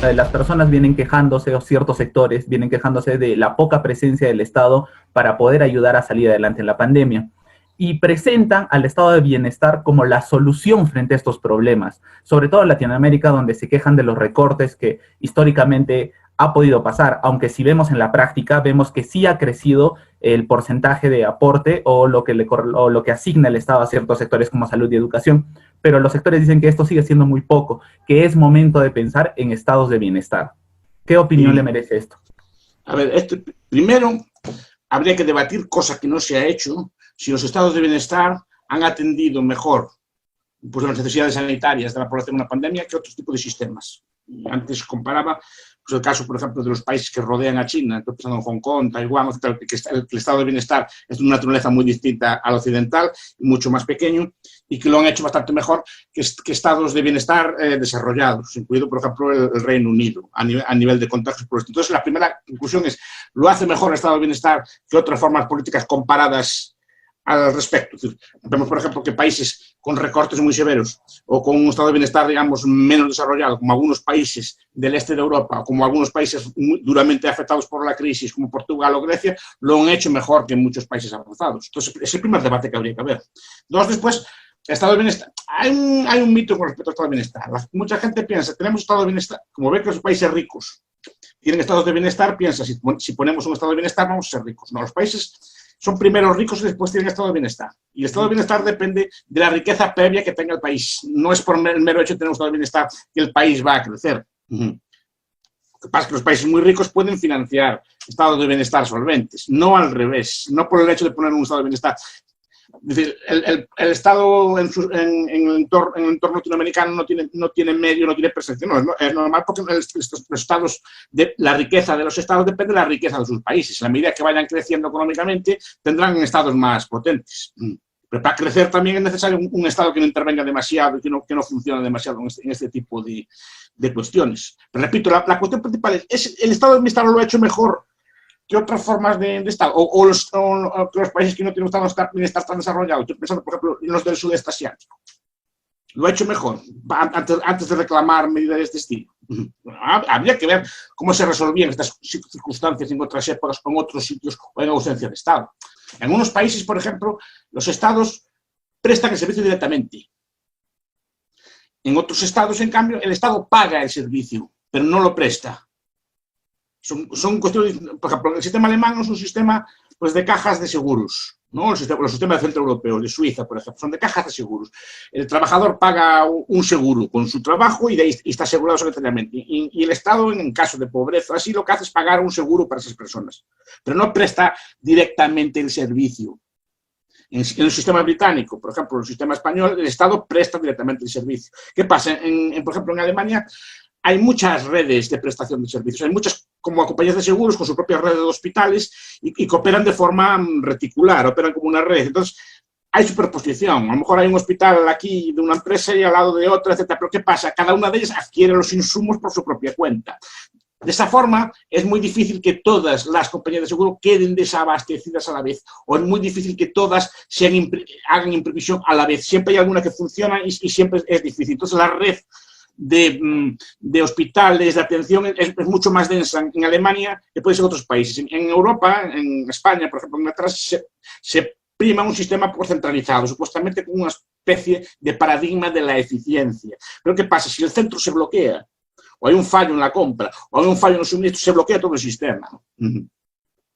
las personas vienen quejándose, o ciertos sectores vienen quejándose de la poca presencia del Estado para poder ayudar a salir adelante en la pandemia. Y presentan al estado de bienestar como la solución frente a estos problemas, sobre todo en Latinoamérica, donde se quejan de los recortes que históricamente ha podido pasar, aunque si vemos en la práctica, vemos que sí ha crecido el porcentaje de aporte o lo que asigna el Estado a ciertos sectores como salud y educación, pero los sectores dicen que esto sigue siendo muy poco, que es momento de pensar en estados de bienestar. ¿Qué opinión le merece esto? A ver, primero habría que debatir, cosa que no se ha hecho, si los estados de bienestar han atendido mejor pues, las necesidades sanitarias de la población en una pandemia que otros tipos de sistemas. Antes comparaba pues, el caso, por ejemplo, de los países que rodean a China, estoy pensando en Hong Kong, Taiwán, etc., que el estado de bienestar es de una naturaleza muy distinta al occidental, mucho más pequeño, y que lo han hecho bastante mejor que estados de bienestar desarrollados, incluido, por ejemplo, el Reino Unido, a nivel de contagios por esto. Entonces, la primera conclusión es, ¿lo hace mejor el estado de bienestar que otras formas políticas comparadas al respecto? Es decir, vemos, por ejemplo, que países con recortes muy severos o con un estado de bienestar, digamos, menos desarrollado, como algunos países del este de Europa, o como algunos países muy duramente afectados por la crisis, como Portugal o Grecia, lo han hecho mejor que en muchos países avanzados. Entonces, es el primer debate que habría que haber. Después, el estado de bienestar. Hay un mito con respecto al estado de bienestar. Mucha gente piensa, tenemos estado de bienestar, como ve que los países ricos tienen estados de bienestar, piensa, si ponemos un estado de bienestar vamos a ser ricos. No, los países son primero ricos y después tienen estado de bienestar. Y el estado de bienestar depende de la riqueza previa que tenga el país. No es por el mero hecho de tener un estado de bienestar que el país va a crecer. Lo que pasa es que los países muy ricos pueden financiar estados de bienestar solventes, no al revés, no por el hecho de poner un estado de bienestar. Es decir, el Estado en el entorno latinoamericano no tiene medio, no tiene presencia. No, es normal porque los estados, la riqueza de los estados depende de la riqueza de sus países. A medida que vayan creciendo económicamente, tendrán estados más potentes. Pero para crecer también es necesario un estado que no intervenga demasiado y que no funcione demasiado en este tipo de cuestiones. Pero repito, la cuestión principal es el estado de bienestar lo ha hecho mejor que otras formas de Estado, o los países que no tienen un estado de bienestar tan desarrollado. Estoy pensando, por ejemplo, en los del sudeste asiático. Lo ha hecho mejor, antes de reclamar medidas de este estilo. Habría que ver cómo se resolvían estas circunstancias en otras épocas, en otros sitios o en ausencia de Estado. En unos países, por ejemplo, los Estados prestan el servicio directamente. En otros Estados, en cambio, el Estado paga el servicio, pero no lo presta. Son cuestiones, por ejemplo, el sistema alemán es un sistema pues, de cajas de seguros, ¿no? Los sistemas del centro europeo, de Suiza, por ejemplo, son de cajas de seguros. El trabajador paga un seguro con su trabajo y está asegurado sanitariamente. Y el Estado, en caso de pobreza, así lo que hace es pagar un seguro para esas personas, pero no presta directamente el servicio. En el sistema británico, por ejemplo, en el sistema español, el Estado presta directamente el servicio. ¿Qué pasa? Por ejemplo, en Alemania hay muchas redes de prestación de servicios, hay muchas como compañías de seguros con su propia red de hospitales y que operan de forma reticular, operan como una red. Entonces, hay superposición. A lo mejor hay un hospital aquí de una empresa y al lado de otra, etcétera. Pero ¿qué pasa? Cada una de ellas adquiere los insumos por su propia cuenta. De esa forma, es muy difícil que todas las compañías de seguro queden desabastecidas a la vez, o es muy difícil que todas hagan imprevisión a la vez. Siempre hay alguna que funciona y siempre es difícil. Entonces, la red de hospitales, de atención, es mucho más densa en Alemania que puede ser en otros países. En Europa, en España, por ejemplo, en Inglaterra, se prima un sistema por centralizado, supuestamente con una especie de paradigma de la eficiencia. Pero ¿qué pasa? Si el centro se bloquea, o hay un fallo en la compra, o hay un fallo en el suministro, se bloquea todo el sistema,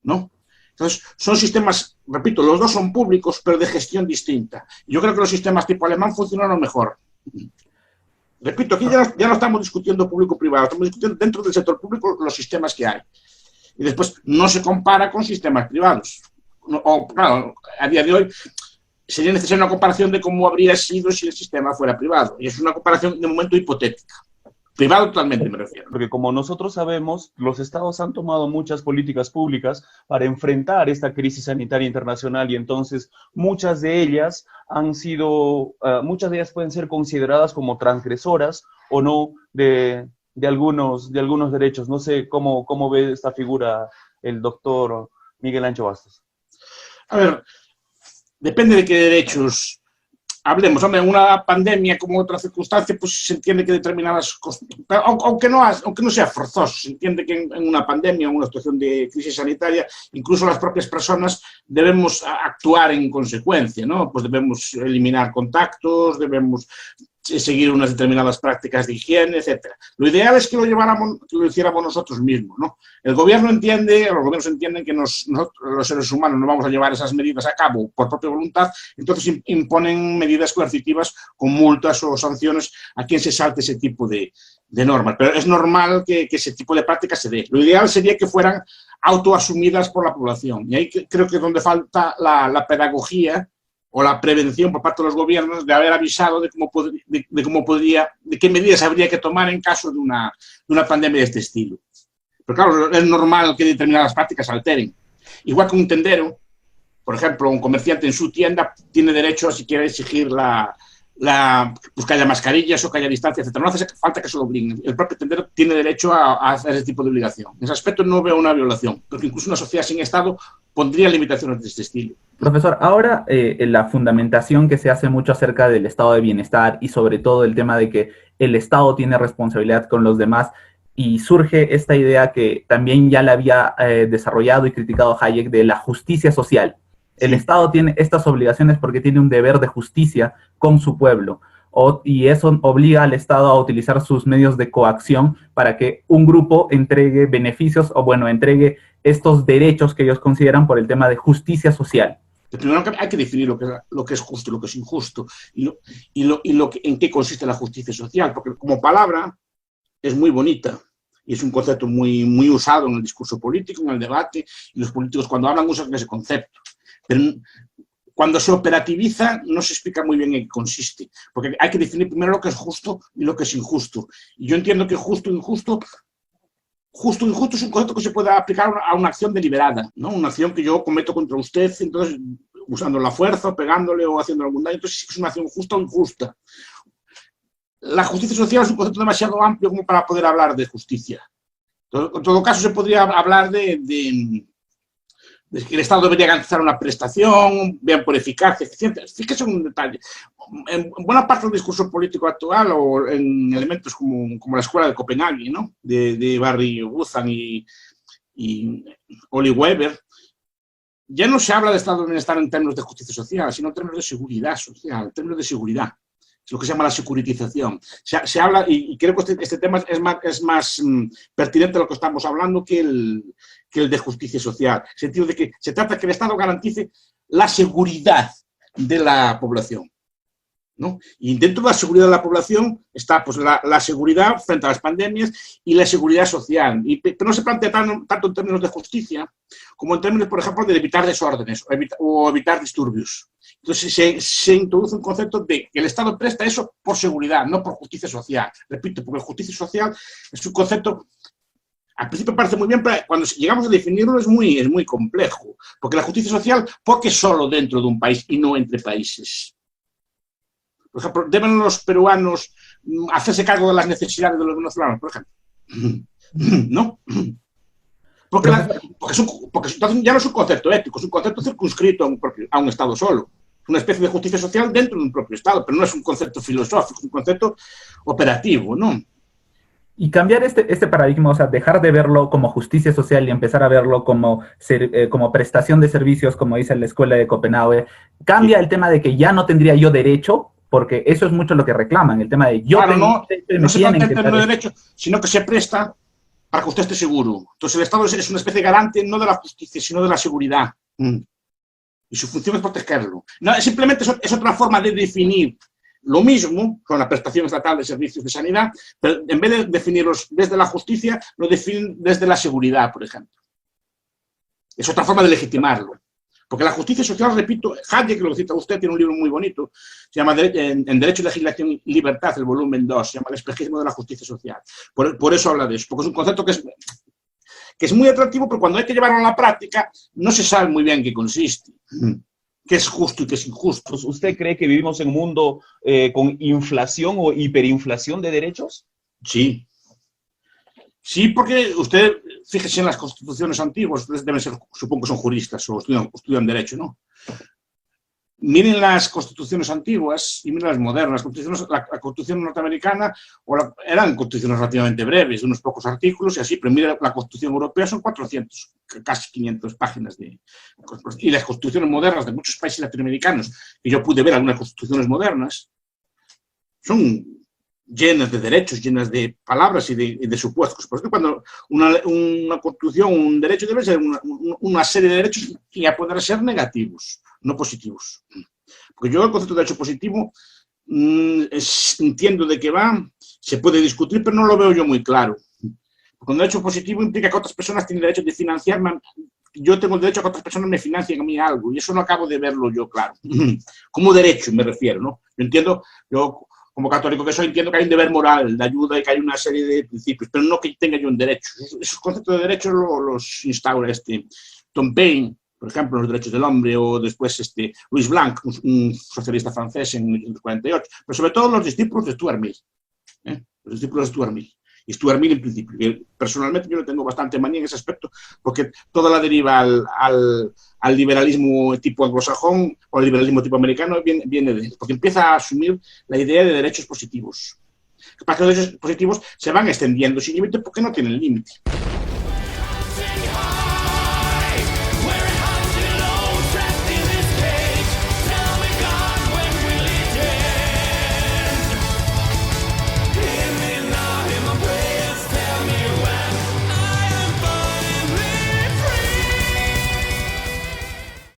¿no? Entonces, son sistemas, repito, los dos son públicos, pero de gestión distinta. Yo creo que los sistemas tipo alemán funcionaron mejor. Repito, aquí ya no estamos discutiendo público-privado, estamos discutiendo dentro del sector público los sistemas que hay. Y después no se compara con sistemas privados. Claro, a día de hoy sería necesaria una comparación de cómo habría sido si el sistema fuera privado. Y es una comparación de momento hipotética. Privado totalmente, me refiero. Porque como nosotros sabemos, los estados han tomado muchas políticas públicas para enfrentar esta crisis sanitaria internacional y entonces muchas de ellas pueden ser consideradas como transgresoras o no de algunos derechos. No sé cómo ve esta figura el doctor Miguel Ancho Bastos. A ver, depende de qué derechos hablemos, hombre, una pandemia como otra circunstancia, pues se entiende que determinadas cosas, aunque no sea forzoso, se entiende que en una pandemia, en una situación de crisis sanitaria, incluso las propias personas debemos actuar en consecuencia, ¿no? Pues debemos eliminar contactos, debemos seguir unas determinadas prácticas de higiene, etcétera. Lo ideal es que lo hiciéramos nosotros mismos, ¿no? Los gobiernos entienden que nosotros, los seres humanos, no vamos a llevar esas medidas a cabo por propia voluntad, entonces imponen medidas coercitivas con multas o sanciones a quien se salte ese tipo de normas. Pero es normal que ese tipo de prácticas se dé. Lo ideal sería que fueran autoasumidas por la población. Y ahí creo que es donde falta la pedagogía o la prevención por parte de los gobiernos de haber avisado de qué medidas habría que tomar en caso de una pandemia de este estilo. Pero claro, es normal que determinadas prácticas se alteren. Igual que un tendero, por ejemplo, un comerciante en su tienda tiene derecho, si quiere, exigir pues que haya mascarillas o que haya distancia, etc. No hace falta que se lo obliguen. El propio tendero tiene derecho a hacer ese tipo de obligación. En ese aspecto no veo una violación, porque incluso una sociedad sin Estado pondría limitaciones de este estilo. Profesor, ahora la fundamentación que se hace mucho acerca del estado de bienestar y sobre todo el tema de que el Estado tiene responsabilidad con los demás, y surge esta idea que también ya la había desarrollado y criticado Hayek de la justicia social. El Estado tiene estas obligaciones porque tiene un deber de justicia con su pueblo, y eso obliga al Estado a utilizar sus medios de coacción para que un grupo entregue beneficios o, bueno, entregue estos derechos que ellos consideran por el tema de justicia social. Primero hay que definir lo que es justo y lo que es injusto, en qué consiste la justicia social, porque como palabra es muy bonita y es un concepto muy, muy usado en el discurso político, en el debate, y los políticos cuando hablan usan ese concepto. Pero cuando se operativiza no se explica muy bien en qué consiste, porque hay que definir primero lo que es justo y lo que es injusto. Y yo entiendo que justo e injusto es un concepto que se puede aplicar a una acción deliberada, ¿no? Una acción que yo cometo contra usted, entonces usando la fuerza, pegándole o haciendo algún daño, entonces es una acción justa o injusta. La justicia social es un concepto demasiado amplio como para poder hablar de justicia. En todo caso, se podría hablar de que el Estado debería garantizar una prestación, bien por eficacia, eficiente. Fíjese en un detalle. En buena parte del discurso político actual, o en elementos como la escuela de Copenhague, ¿no? de Barry Buchan y Oli Weber, ya no se habla de Estado de bienestar en términos de justicia social, sino en términos de seguridad social, en términos de seguridad. Es lo que se llama la securitización. Se habla, y creo que este tema es más pertinente a lo que estamos hablando que el de justicia social. En el sentido de que se trata de que el Estado garantice la seguridad de la población, ¿no? Y dentro de la seguridad de la población está pues, la seguridad frente a las pandemias y la seguridad social. Pero no se plantea tanto en términos de justicia como en términos, por ejemplo, de evitar desórdenes o evitar disturbios. Entonces se introduce un concepto de que el Estado presta eso por seguridad, no por justicia social. Repito, porque justicia social es un concepto, al principio parece muy bien, pero cuando llegamos a definirlo es muy complejo. Porque la justicia social, ¿por qué solo dentro de un país y no entre países? Por ejemplo, ¿deben los peruanos hacerse cargo de las necesidades de los venezolanos, por ejemplo? ¿No? Porque entonces ya no es un concepto ético, es un concepto circunscrito a un Estado solo. Es una especie de justicia social dentro de un propio Estado, pero no es un concepto filosófico, es un concepto operativo, ¿no? Y cambiar este paradigma, o sea, dejar de verlo como justicia social y empezar a verlo como prestación de servicios, como dice la escuela de Copenhague, cambia el tema de que ya no tendría yo derecho, porque eso es mucho lo que reclaman, el tema de yo no se trata en términos de derecho, sino que se presta para que usted esté seguro. Entonces el Estado es una especie de garante no de la justicia, sino de la seguridad. Y su función es protegerlo. No, simplemente es otra forma de definir lo mismo con la prestación estatal de servicios de sanidad, pero en vez de definirlos desde la justicia, lo definen desde la seguridad, por ejemplo. Es otra forma de legitimarlo. Porque la justicia social, repito, Hayek, que lo cita usted, tiene un libro muy bonito, se llama En Derecho, Legislación y Libertad, el volumen 2, se llama El espejismo de la justicia social. Por eso habla de eso, porque es un concepto que es muy atractivo, pero cuando hay que llevarlo a la práctica, no se sabe muy bien en qué consiste, qué es justo y qué es injusto. ¿Usted cree que vivimos en un mundo con inflación o hiperinflación de derechos? Sí. Sí, porque usted, fíjese en las constituciones antiguas, ustedes deben ser, supongo que son juristas o estudian derecho, ¿no? Miren las constituciones antiguas y miren las modernas. La constitución norteamericana eran constituciones relativamente breves, de unos pocos artículos y así, pero mira la constitución europea son 400, casi 500 páginas. Y las constituciones modernas de muchos países latinoamericanos, que yo pude ver algunas constituciones modernas, son llenas de derechos, llenas de palabras y de supuestos. Por eso cuando una constitución, un derecho debe ser una serie de derechos que ya podrán ser negativos, no positivos. Porque yo el concepto de derecho positivo entiendo de qué va, se puede discutir, pero no lo veo yo muy claro. Porque un derecho positivo implica que otras personas tienen derecho de financiarme. Yo tengo el derecho a que otras personas me financien a mí algo, y eso no acabo de verlo yo claro. Como derecho me refiero, ¿no? Yo entiendo, como católico que soy, entiendo que hay un deber moral de ayuda y que hay una serie de principios, pero no que tenga yo un derecho. Esos conceptos de derechos los instaura Tom Paine, por ejemplo, los derechos del hombre, o después Louis Blanc, un socialista francés en 1948, pero sobre todo los discípulos de Stuart Mill. Los discípulos de Stuart Mill. Y Stuart Mill en principio. Que personalmente yo le tengo bastante manía en ese aspecto, porque toda la deriva al liberalismo tipo anglosajón o al liberalismo tipo americano viene de él, porque empieza a asumir la idea de derechos positivos. Para que los derechos positivos se van extendiendo sin límite porque no tienen límite.